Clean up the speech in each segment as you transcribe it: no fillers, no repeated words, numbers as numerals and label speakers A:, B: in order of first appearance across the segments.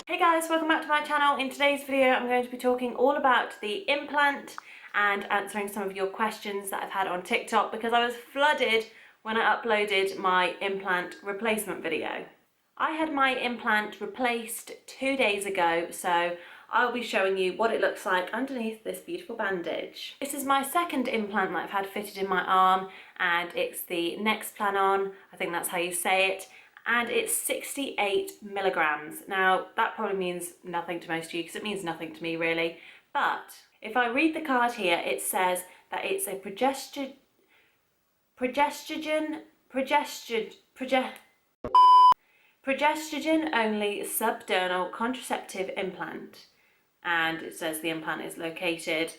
A: Hey guys, welcome back to my channel. In today's video I'm going to be talking all about the implant and answering some of your questions that I've had on TikTok because I was flooded when I uploaded my implant replacement video. I had my implant replaced 2 days ago, so I'll be showing you what it looks like underneath this beautiful bandage. This is my second implant that I've had fitted in my arm, and it's the Nexplanon, I think that's how you say it, and it's 68 milligrams. Now, that probably means nothing to most of you because it means nothing to me really, but if I read the card here, it says that it's a progestogen only subdermal contraceptive implant, and it says the implant is located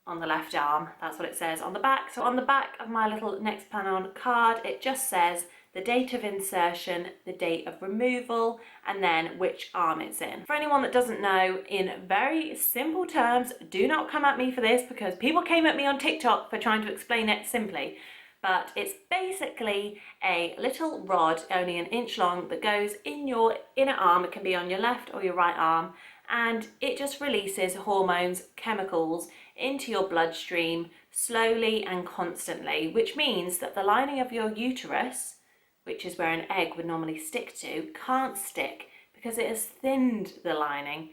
A: on the left arm. That's what it says on the back. So on the back of my little Nexplanon card, it just says the date of insertion, the date of removal, and then which arm it's in. For anyone that doesn't know, in very simple terms, do not come at me for this because people came at me on TikTok for trying to explain it simply. But it's basically a little rod, only an inch long, that goes in your inner arm. It can be on your left or your right arm, and it just releases hormones, chemicals into your bloodstream slowly and constantly, which means that the lining of your uterus, which is where an egg would normally stick to, can't stick because it has thinned the lining.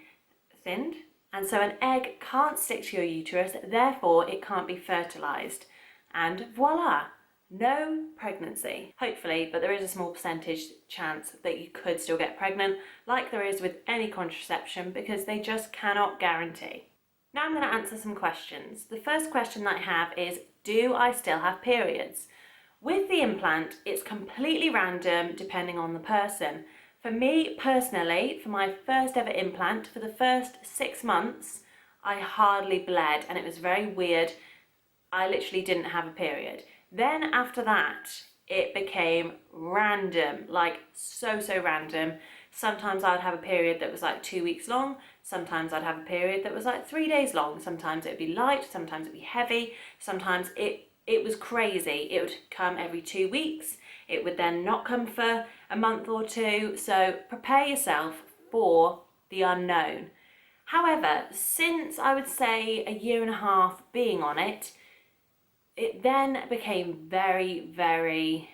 A: Thinned? And so an egg can't stick to your uterus, therefore it can't be fertilized. And voila! No pregnancy. Hopefully, but there is a small percentage chance that you could still get pregnant, like there is with any contraception, because they just cannot guarantee. Now I'm going to answer some questions. The first question that I have is, do I still have periods? With the implant, it's completely random depending on the person. For me personally, for my first ever implant, for the first 6 months, I hardly bled and it was very weird. I literally didn't have a period. Then after that, it became random, like so random. Sometimes I'd have a period that was like 2 weeks long. Sometimes I'd have a period that was like 3 days long. Sometimes it'd be light, sometimes it'd be heavy. Sometimes it was crazy. It would come every 2 weeks. It would then not come for a month or two. So prepare yourself for the unknown. However, since I would say a year and a half being on it, it then became very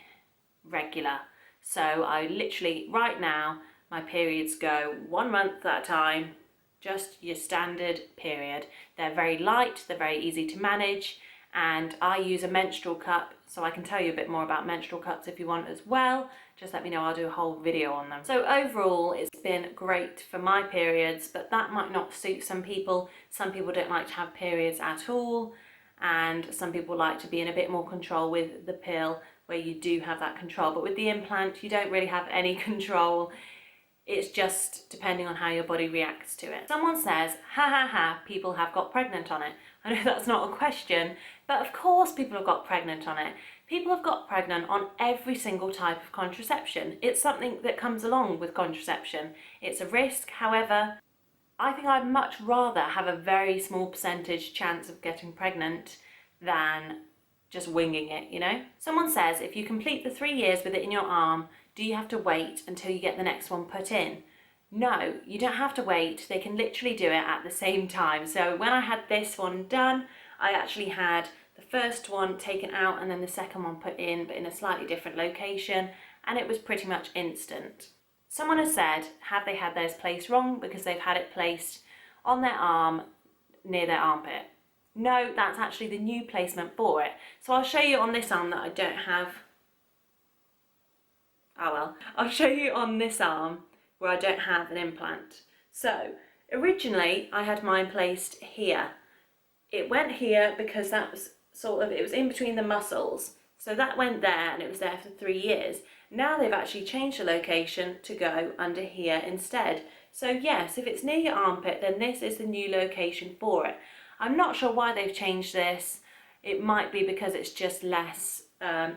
A: regular. So I literally, right now, my periods go 1 month at a time, just your standard period. They're very light, they're very easy to manage, and I use a menstrual cup, so I can tell you a bit more about menstrual cups if you want as well. Just let me know, I'll do a whole video on them. So overall, it's been great for my periods, but that might not suit some people. Some people don't like to have periods at all, and some people like to be in a bit more control with the pill, where you do have that control. But with the implant, you don't really have any control. It's just depending on how your body reacts to it. Someone says, ha ha ha, people have got pregnant on it. I know that's not a question, but of course people have got pregnant on it. People have got pregnant on every single type of contraception. It's something that comes along with contraception. It's a risk, however, I think I'd much rather have a very small percentage chance of getting pregnant than just winging it, you know? Someone says, if you complete the 3 years with it in your arm, do you have to wait until you get the next one put in? No, you don't have to wait. They can literally do it at the same time. So when I had this one done, I actually had the first one taken out and then the second one put in, but in a slightly different location, and it was pretty much instant. Someone has said, have they had theirs placed wrong because they've had it placed on their arm near their armpit? No, that's actually the new placement for it. So I'll show you on this arm that I don't have. Oh well, I'll show you on this arm where I don't have an implant. So originally I had mine placed here. It went here because that was it was in between the muscles. So that went there and it was there for 3 years. Now they've actually changed the location to go under here instead. So yes, if it's near your armpit, then this is the new location for it. I'm not sure why they've changed this. It might be because it's just less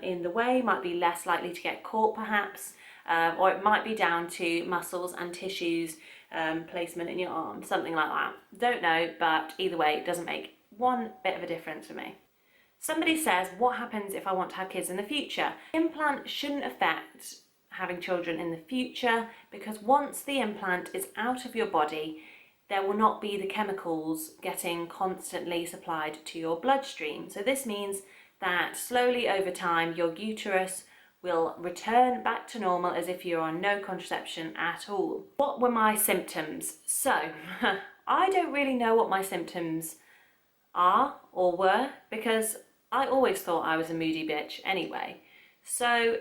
A: in the way, might be less likely to get caught perhaps, or it might be down to muscles and tissues placement in your arm, something like that. Don't know, but either way, it doesn't make one bit of a difference for me. Somebody says, what happens if I want to have kids in the future? Implant shouldn't affect having children in the future, because once the implant is out of your body, there will not be the chemicals getting constantly supplied to your bloodstream. So this means that slowly over time your uterus will return back to normal as if you're on no contraception at all. What were my symptoms? So I don't really know what my symptoms are or were, because I always thought I was a moody bitch anyway. So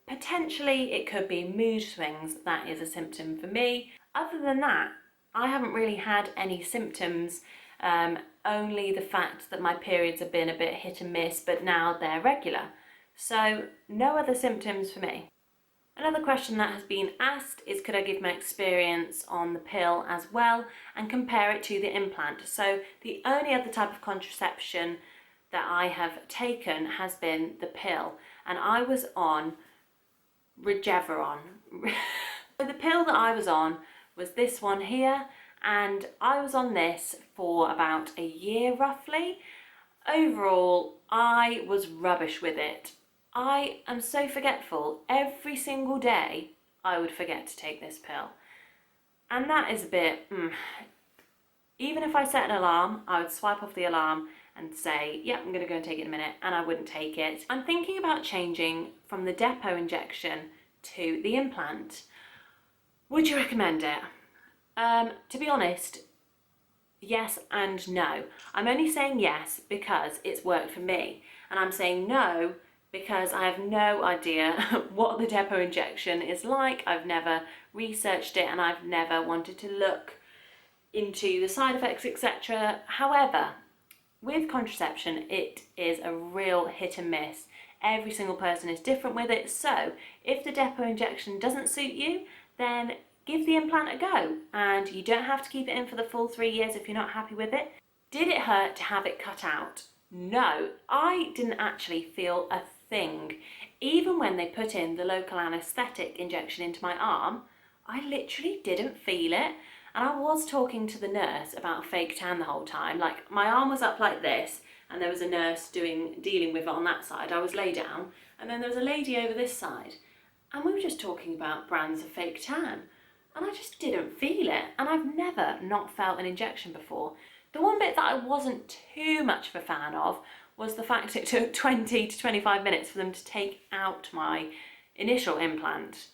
A: potentially it could be mood swings that is a symptom for me. Other than that, I haven't really had any symptoms, only the fact that my periods have been a bit hit and miss, but now they're regular. So no other symptoms for me. Another question that has been asked is, could I give my experience on the pill as well and compare it to the implant? So the only other type of contraception that I have taken has been the pill, and I was on Regeneron. So the pill that I was on was this one here, and I was on this for about a year roughly. Overall, I was rubbish with it. I am so forgetful. Every single day I would forget to take this pill, and that is a bit even if I set an alarm, I would swipe off the alarm and say, yep, I'm gonna go and take it in a minute, and I wouldn't take it. I'm thinking about changing from the depot injection to the implant. Would you recommend it? To be honest, yes and no. I'm only saying yes because it's worked for me, and I'm saying no because I have no idea what the depot injection is like. I've never researched it, and I've never wanted to look into the side effects, etc. However, with contraception, it is a real hit and miss. Every single person is different with it, so if the depot injection doesn't suit you, then give the implant a go, and you don't have to keep it in for the full 3 years if you're not happy with it. Did it hurt to have it cut out? No, I didn't actually feel a thing. Even when they put in the local anaesthetic injection into my arm, I literally didn't feel it. And I was talking to the nurse about a fake tan the whole time. Like, my arm was up like this, and there was a nurse dealing with it on that side. I was lay down, and then there was a lady over this side, and we were just talking about brands of fake tan, and I just didn't feel it. And I've never not felt an injection before. The one bit that I wasn't too much of a fan of was the fact it took 20 to 25 minutes for them to take out my initial implant.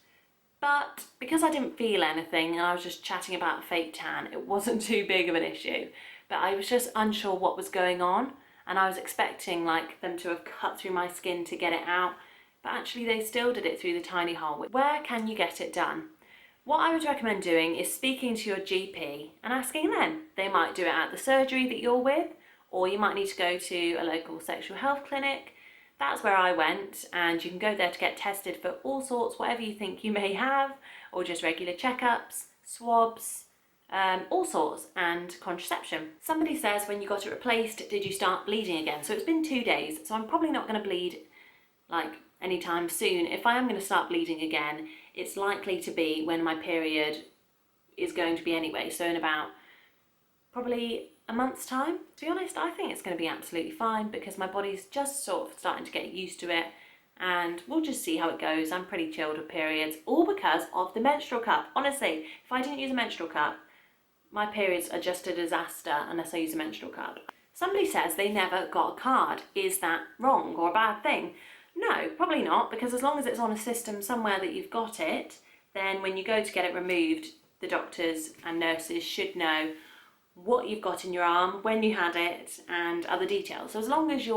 A: But because I didn't feel anything and I was just chatting about a fake tan, it wasn't too big of an issue. But I was just unsure what was going on, and I was expecting like them to have cut through my skin to get it out, but actually they still did it through the tiny hole. Where can you get it done? What I would recommend doing is speaking to your GP and asking them. They might do it at the surgery that you're with, or you might need to go to a local sexual health clinic. That's where I went, and you can go there to get tested for all sorts, whatever you think you may have, or just regular checkups, swabs, all sorts, and contraception. Somebody says, when you got it replaced, did you start bleeding again? So it's been 2 days, so I'm probably not going to bleed like anytime soon. If I am going to start bleeding again, it's likely to be when my period is going to be anyway, so in about probably a month's time. To be honest, I think it's going to be absolutely fine because my body's just sort of starting to get used to it, and we'll just see how it goes. I'm pretty chilled with periods, all because of the menstrual cup. Honestly, if I didn't use a menstrual cup, my periods are just a disaster unless I use a menstrual cup. Somebody says they never got a card. Is that wrong or a bad thing? No, probably not, because as long as it's on a system somewhere that you've got it, then when you go to get it removed, the doctors and nurses should know what you've got in your arm, when you had it, and other details. So as long as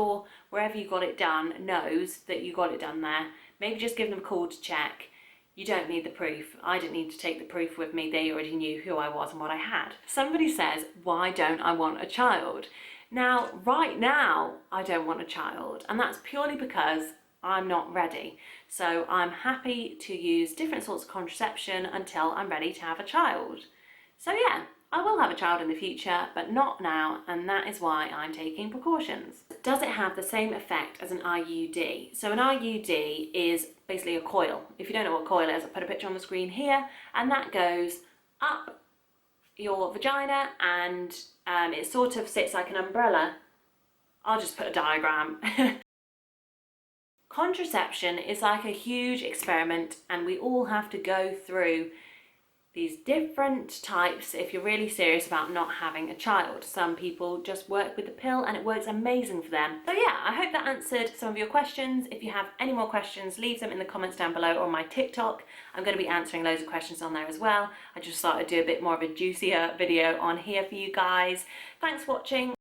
A: wherever you got it done knows that you got it done there, maybe just give them a call to check. You don't need the proof. I didn't need to take the proof with me. They already knew who I was and what I had. Somebody says, why don't I want a child? Now, right now, I don't want a child, and that's purely because I'm not ready. So I'm happy to use different sorts of contraception until I'm ready to have a child. So yeah, I will have a child in the future, but not now, and that is why I'm taking precautions. Does it have the same effect as an IUD? So an IUD is basically a coil. If you don't know what a coil is, I'll put a picture on the screen here, and that goes up your vagina, and it sort of sits like an umbrella. I'll just put a diagram. Contraception is like a huge experiment, and we all have to go through these different types if you're really serious about not having a child. Some people just work with the pill and it works amazing for them. So yeah, I hope that answered some of your questions. If you have any more questions, leave them in the comments down below or on my TikTok. I'm going to be answering loads of questions on there as well. I just thought I'd do a bit more of a juicier video on here for you guys. Thanks for watching.